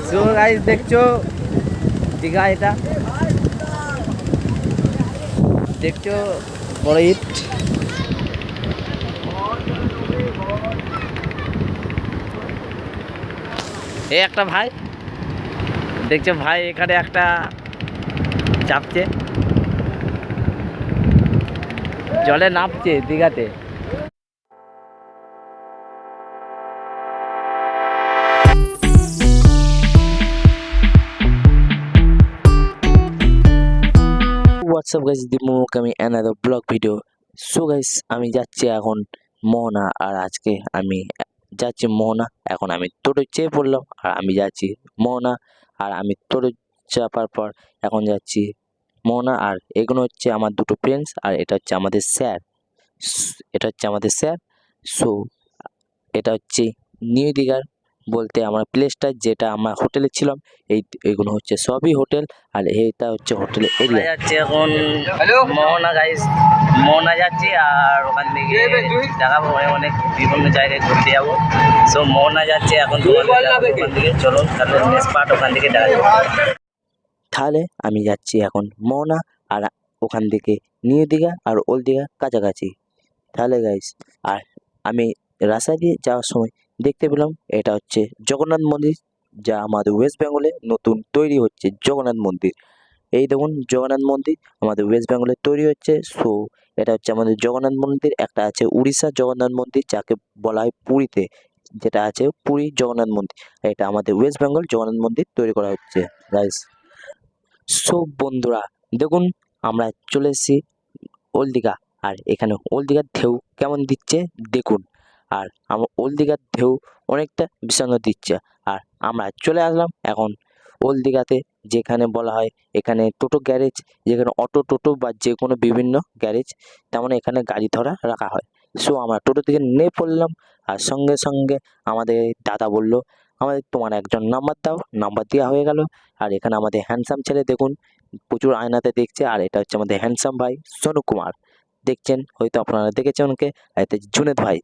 So guys দেখছো দীঘা, এটা দেখছো বড় ইট। এই একটা ভাই দেখছো, ভাই এখানে একটা চাপছে, জলে নামছে দীঘাতে। হোয়াটসঅ্যাপ গাইস, আমি another blog video. So guys আমি যাচ্ছি এখন মোহনা, আর আজকে আমি যাচ্ছি মোহনা। এখন আমি টোটো চেয়ে পড়লাম আর আমি যাচ্ছি মোহনা। আর আমি টোটো চাপার পর এখন যাচ্ছি মোহনা। আর এগুলো হচ্ছে আমার দুটো ফ্রেন্ডস, আর এটা হচ্ছে আমাদের স্যার। সো এটা হচ্ছে নিউ দীঘার বলতে আমার প্লেসটা, যেটা আমরা হোটেলে ছিলাম। এইগুলো হচ্ছে সবই হোটেল, আর এইটা হচ্ছে হোটেল এরিয়া। যাচ্ছে এখন মোহনা গাইস, মোহনা যাচ্ছি, আর ওখান থেকে দেখাবো অনেক বিভিন্ন জায়গায় ঘুরতে যাবো। সো মোহনা যাচ্ছে এখন, ওখান থেকে চলো তাহলে স্পট ওখান থেকে দেখা যাবো। তাহলে আমি যাচ্ছি এখন মোহনা, আর ওখান থেকে নিউ দীঘা আর ওল্ড দীঘা কাছাকাছি। তাহলে গাইস, আর আমি রাস্তা দিয়ে যাওয়ার সময় দেখতে পেলাম এটা হচ্ছে জগন্নাথ মন্দির, যা আমাদের ওয়েস্ট বেঙ্গলে নতুন তৈরি হচ্ছে জগন্নাথ মন্দির। এই দেখুন জগন্নাথ মন্দির আমাদের ওয়েস্ট বেঙ্গলে তৈরি হচ্ছে। সো এটা হচ্ছে আমাদের জগন্নাথ মন্দির। একটা আছে উড়িষ্যার জগন্নাথ মন্দির, যাকে বলা হয় পুরীতে, যেটা আছে পুরী জগন্নাথ মন্দির। এটা আমাদের ওয়েস্ট বেঙ্গল জগন্নাথ মন্দির তৈরি করা হচ্ছে গাইস। সো বন্ধুরা দেখুন, আমরা চলে এসেছি ওল্ড দীঘা, আর এখানে ওল্ড দীঘার ঢেউ কেমন দিচ্ছে দেখুন। আর আমার ওল্ড দীঘার ঢেউ অনেকটা বিষান্ন দিচ্ছে। আর আমরা চলে আসলাম এখন ওল্ড দীঘাতে, যেখানে বলা হয় এখানে টোটো গ্যারেজ, যেখানে অটো টোটো বা যে কোনো বিভিন্ন গ্যারেজ, তেমন এখানে গাড়ি ধরা রাখা হয়। সো আমরা টোটো থেকে নেমে পড়লাম, আর সঙ্গে সঙ্গে আমাদের দাদা বলল, আমাদের তোমার একজন নাম্বার দাও। নাম্বার দেওয়া হয়ে গেল। আর এখানে আমাদের হ্যান্ডসাম ছেলে দেখুন, প্রচুর আয়নাতে দেখছে। আর এটা হচ্ছে আমাদের হ্যান্ডসাম ভাই সোনু কুমার, দেখছেন হয়তো আপনারা দেখেছেন ওনাকে। এতে জুনেদ ভাই,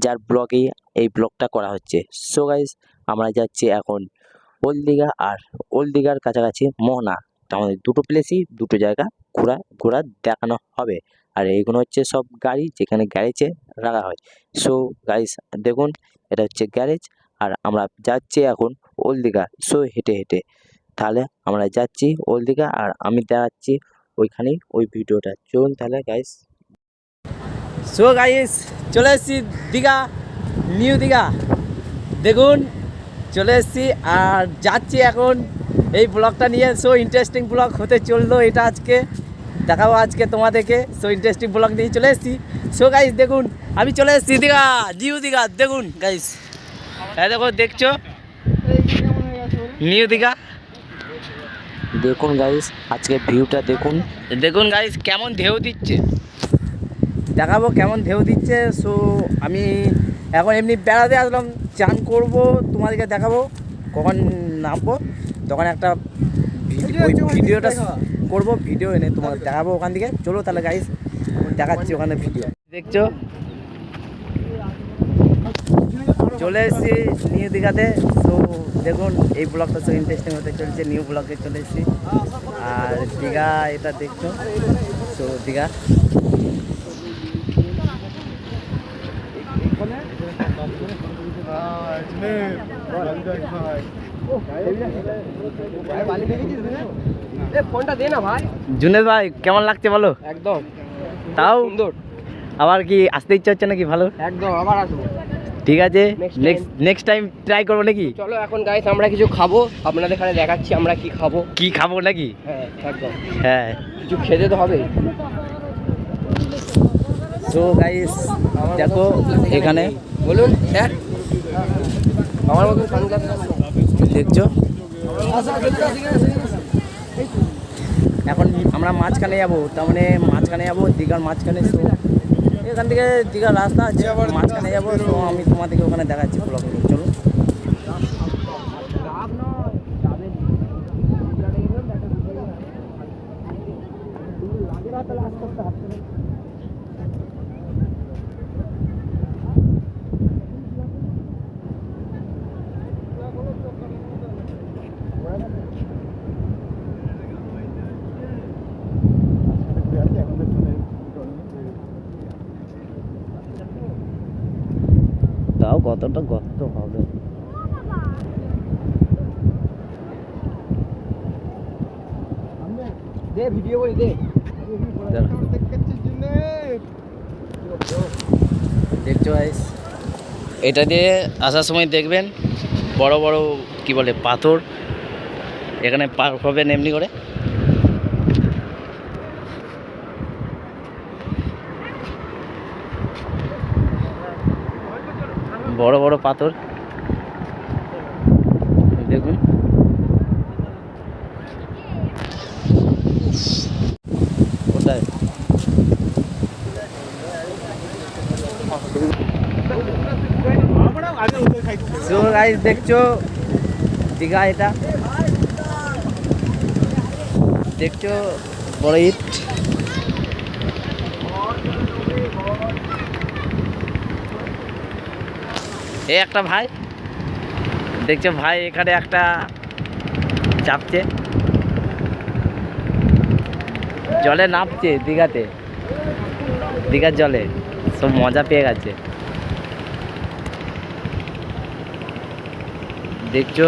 যার ব্লগেই এই ব্লগটা করা হচ্ছে। সো গাইস আমরা যাচ্ছি এখন ওল্ড দীঘা, আর ওল্ড দীঘার কাছাকাছি মোহনা। তো আমাদের দুটো প্লেসই, দুটো জায়গা ঘোরা দেখানো হবে। আর এইগুলো হচ্ছে সব গাড়ি, যেখানে গ্যারেজে রাখা হয়। সো গাইস দেখুন, এটা হচ্ছে গ্যারেজ, আর আমরা যাচ্ছি এখন ওল্ড দীঘা। সো হেঁটে হেঁটে তাহলে আমরা যাচ্ছি ওল্ড দীঘা, আর আমি দেখাচ্ছি ওইখানেই ওই ভিডিওটা। চলুন তাহলে গাইস। সো গাইস চলে এসেছি দীঘা, নিউ দীঘা দেখুন চলে এসেছি, আর যাচ্ছি এখন এই ব্লগটা নিয়ে। সো ইন্টারেস্টিং ব্লগ হতে চললো এটা, আজকে দেখাবো আজকে তোমাদেরকে। সো ইন্টারেস্টিং ব্লগ নিয়ে চলে এসেছি। সো গাইস দেখুন, আমি চলে এসেছি দীঘা, নিউ দীঘা দেখুন গাইস। হ্যাঁ দেখো, দেখছো নিউ দীঘা। দেখুন গাইস আজকে ভিউটা দেখুন, দেখুন গাইস কেমন ঢেউ দিচ্ছে, দেখাবো কেমন ঢেউ দিচ্ছে। সো আমি এখন এমনি বেড়াতে আসলাম, চান করব, তোমাদেরকে দেখাবো কখন নামবো, তখন একটা ভিডিওটা করবো, ভিডিও এনে তোমাদের দেখাবো ওখান থেকে। চলো তাহলে গাইস দেখাচ্ছি ওখানে ভিডিও। দেখছো চলে এসেছি নিউ দীঘাতে। সো দেখুন এই ব্লগটা সো ইন্টারেস্টিং হতে চলছে, নিউ ব্লগে চলে এসেছি। আর দীঘা এটা দেখছো, সো দীঘা জুনেদ ভাই কেমন লাগছে বলো? একদম তাও সুন্দর। আবার কি আসতে ইচ্ছা হচ্ছে নাকি? ভালো, একদম আবার আসবো। ঠিক আছে, নেক্সট টাইম ট্রাই করবো নাকি? চলো এখন গাইস আমরা কিছু খাবো, আপনাদের এখানে দেখাচ্ছি আমরা কি খাবো। কি খাবো নাকি? হ্যাঁ একদম, হ্যাঁ কিছু খেতে তো হবে। সো গাইস দেখো এখানে বলুন স্যার, আমার মতন সানগ্লাস দেখছো, এখন আমরা মাঝখানে যাবো, তার মানে মাঝখানে যাবো দীঘার মাঝখানে। সো এখান থেকে দীঘার রাস্তা আছে, মাঝখানে যাবো। তো আমি তোমাদেরকে ওখানে দেখাচ্ছি ব্লগে। চলো কতটা গর্ত হবে। দে ভিডিও করি দে। দেখছো গাইস, এটা দিয়ে আসার সময় দেখবেন বড় বড় কি বলে পাথর এখানে পার হবেন এমনি করে। বড় বড় পাথর দেখুন। কোথায় সো গাইস দেখছো দীঘা, এটা দেখছো বড় ইট। এই একটা ভাই দেখছো, ভাই এখানে একটা চাপছে, জলে নামছে দীঘাতে, দীঘার জলে সব মজা পেয়ে গেছে। দেখছো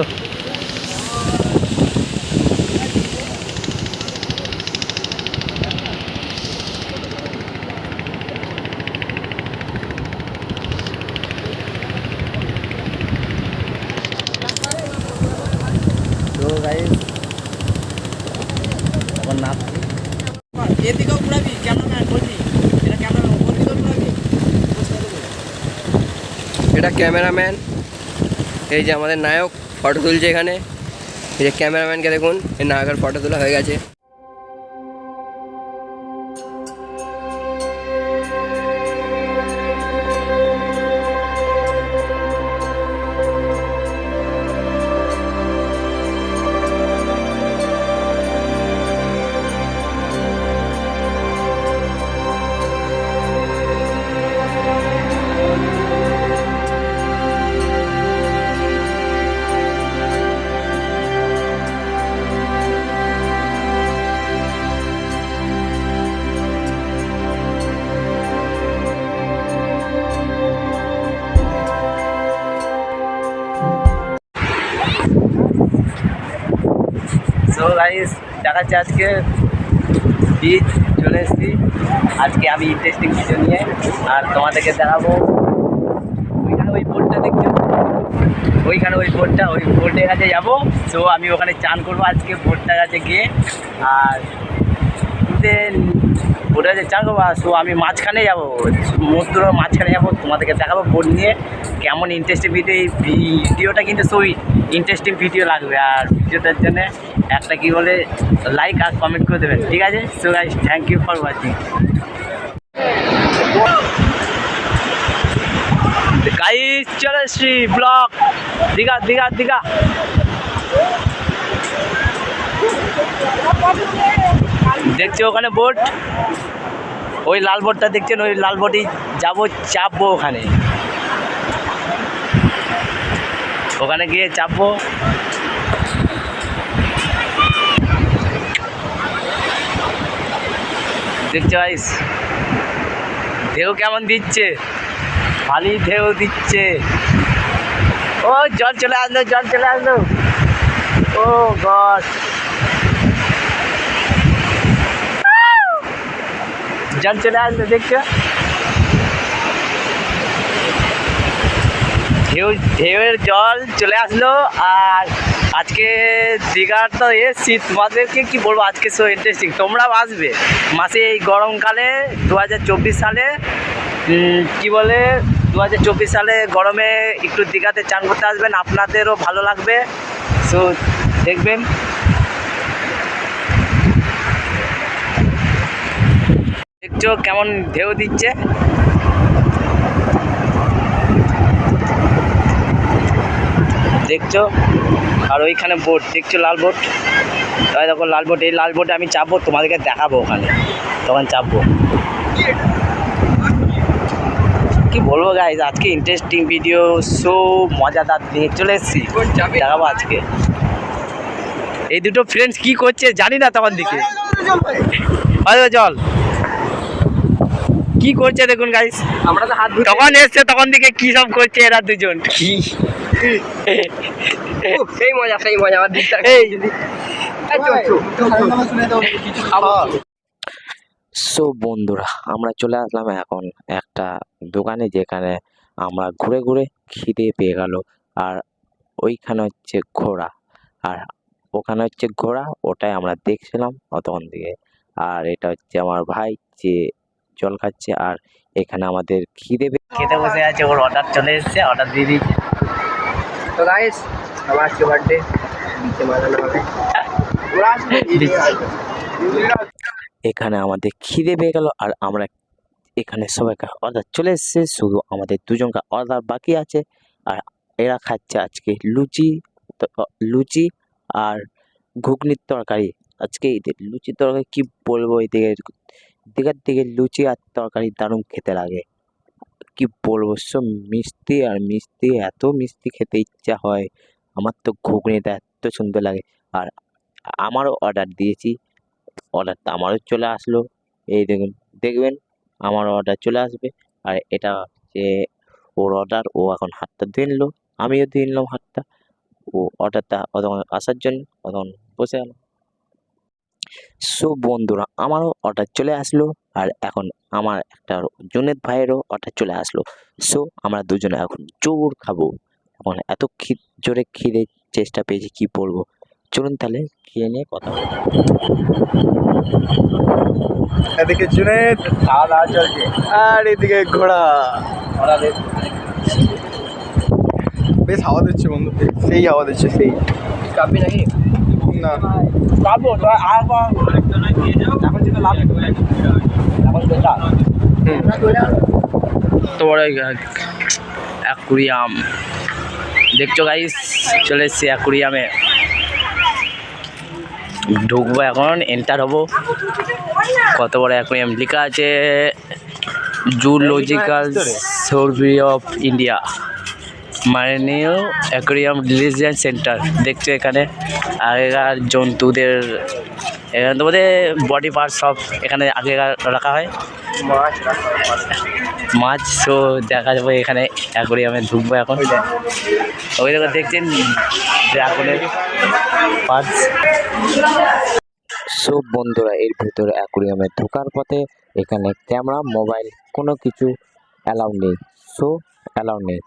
তো গাইস এখন নামছি। এদিকেও ঘুরাবি ক্যামেরাম্যান, বলছি এটা ক্যামেরাম্যান, ওদিকেও ঘুরাবি। এটা ক্যামেরাম্যান, এই যে আমাদের নায়ক ফটো তুলছে এখানে। এই যে ক্যামেরাম্যানকে দেখুন, এই নায়কের ফটো তোলা হয়ে গেছে। সো গাইস দেখাচ্ছি আজকে বীজ চলে এসেছি। আজকে আমি ইন্টারেস্টিং ভিডিও নিয়ে আর তোমাদেরকে দেখাবো। ওইখানে ওই বোর্ডটা দেখছো, ওইখানে ওই বোর্ডটা, ওই বোর্ডের কাছে যাবো। সো আমি ওখানে চান করবো আজকে বোর্ডটার কাছে গিয়ে, আর বোর্ডের কাছে চান করবো। সো আমি মাঝখানে যাবো, সমুদ্রের মাঝখানে যাবো, তোমাদেরকে দেখাবো বোর্ড নিয়ে কেমন ইন্টারেস্টিং ভিডিও। এই ভিডিওটা কিন্তু সব ইন্টারেস্টিং ভিডিও লাগবে, আর ভিডিওটার জন্য একটা কি বলে লাইক আর কমেন্ট করে দেবেন, ঠিক আছে? So guys thank you for watching. Guys চলে এসছি ব্লগ দীঘা দীঘা দীঘা। দেখছি ওখানে বোট, ওই লাল বোটটা দেখছেন, ওই লাল বোটেই যাবো, চাপবো ওখানে, ওখানে গিয়ে চাপবো। দেখছো গাইস ঢেউ কেমন দিচ্ছে, খালি ঢেউ দিচ্ছে। ও জল চলে আসলো, জল চলে আসলো, ও গড, জল চলে আসলো। দেখছো ঢেউয়ের জল চলে আসলো। আর আজকে দীঘার তো এসছি, তোমাদেরকে কি বলবো, আজকে সো ইন্টারেস্টিং। তোমরাও আসবে মাসে, এই গরমকালে 2024 সালে কি বলে 2024 সালে গরমে একটু দীঘাতে চান করতে আসবেন, আপনাদেরও ভালো লাগবে। সো দেখবেন। দেখছো কেমন ঢেউ দিচ্ছে, দেখছো। আর ওইখানে বোট দেখছো, লাল বোট, দেখো লাল বোট। এই লাল বোটে আমি চাপবো, তোমাদেরকে দেখাবো ওখানে, তখন চাপবো। কি বলবো গাইজ, আজকে ইন্টারেস্টিং ভিডিও, সো মজাদার নিয়ে চলে এসেছি, দেখাবো আজকে। এই দুটো ফ্রেন্ডস কি করছে জানি না, তখন দিকে জল কি করছে দেখুন গাইস, আমরা তো হাত ধুতে তখন এসছে তখন থেকে কি সব করছে এরা দুজন। কি সেই মজা আমার দিকটা এই কিছু খাবো। সো বন্ধুরা, আমরা চলে আসলাম এখন একটা দোকানে, যেখানে আমরা ঘুরে ঘুরে খিদে পেয়ে গেল। আর ওইখানে হচ্ছে ঘোড়া, আর ওখানে হচ্ছে ঘোড়া, ওটাই আমরা দেখছিলাম অতক্ষণ থেকে। আর এটা হচ্ছে আমার ভাই যে জল খাচ্ছে, আর এখানে আমাদের খেতে বসে আছে, ওর অর্ডার চলে এসেছে, অর্ডার দিয়ে দিয়েছে। তো গাইস, আমার আজকে বার্থডে, নিচে বাজানো হবে। এখানে আমাদের খিদে পেয়ে গেল, আর আমরা এখানে সবাইকে অর্ডার চলে এসেছে, শুধু আমাদের দুজনকে অর্ডার বাকি আছে। আর এরা খাচ্ছে আজকে লুচি আর ঘুগনির তরকারি। আজকে এদের লুচির তরকারি কি বলবো, এদিকের দিকে লুচি আর তরকারি দারুণ খেতে লাগে। কি বলবো, সব মিষ্টি আর মিষ্টি, এত মিষ্টি খেতে ইচ্ছা হয়। আমার তো ঘুগনিটা এত সুন্দর লাগে। আর আমারও অর্ডার দিয়েছি, অর্ডারটা আমারও চলে আসলো। এই দেখবেন আমার অর্ডার চলে আসবে। আর এটা হচ্ছে ওর অর্ডার, ও এখন হাতটা ধুয়ে নিলো, আমিও ধুয়ে নিলাম হাতটা। ও অর্ডারটা অতক্ষণ আসার জন্য অতক্ষণ বসে গেল। সো বন্ধুরা, আমারও অর্ডার চলে আসলো, আর এখন আমার একটা জুনেদ ভাইয়েরও অর্ডার চলে আসলো। সো আমরা দুজনে এখন জোর খাবো। এখন এত জোরে খিদে চেষ্টা পেয়েছি কি বলবো। চলুন তাহলে খেয়ে নিয়ে কথা বলি। এদিকে জুনেদ খাওয়া দাওয়া চলছে। আর এদিকে ঘোড়া বেশ হাওয়া দিচ্ছে বন্ধু, সেই হাওয়া দিচ্ছে সেই। কাপি নাকি? না কাপো তো আর এখন যেটা লাভ এখন যেটা তো বড় অ্যাকুরিয়াম দেখছো গাইস, চলে এসছি অ্যাকুরিয়ামে। ঢুকবো এখন, এন্টার হবো। কত বড় অ্যাকুরিয়াম, লেখা আছে zoological survey of India marine aquarium regional centre. দেখছো এখানে আগেকার জন্তুদের, এখানে তো বোধহয় বডি পার্ট সব এখানে আগেকার রাখা হয়, মাছ। তো দেখা যাবে এখানে অ্যাকুরিয়ামে ঢুকবো এখন। ওই দেখো দেখছেন ড্রাগনের পার্টস। সব বন্ধুরা, এর ভিতরে অ্যাকুরিয়ামে ঢোকার পথে এখানে ক্যামেরা, মোবাইল কোনো কিছু অ্যালাউ নেই। সো অ্যালাউ নেই।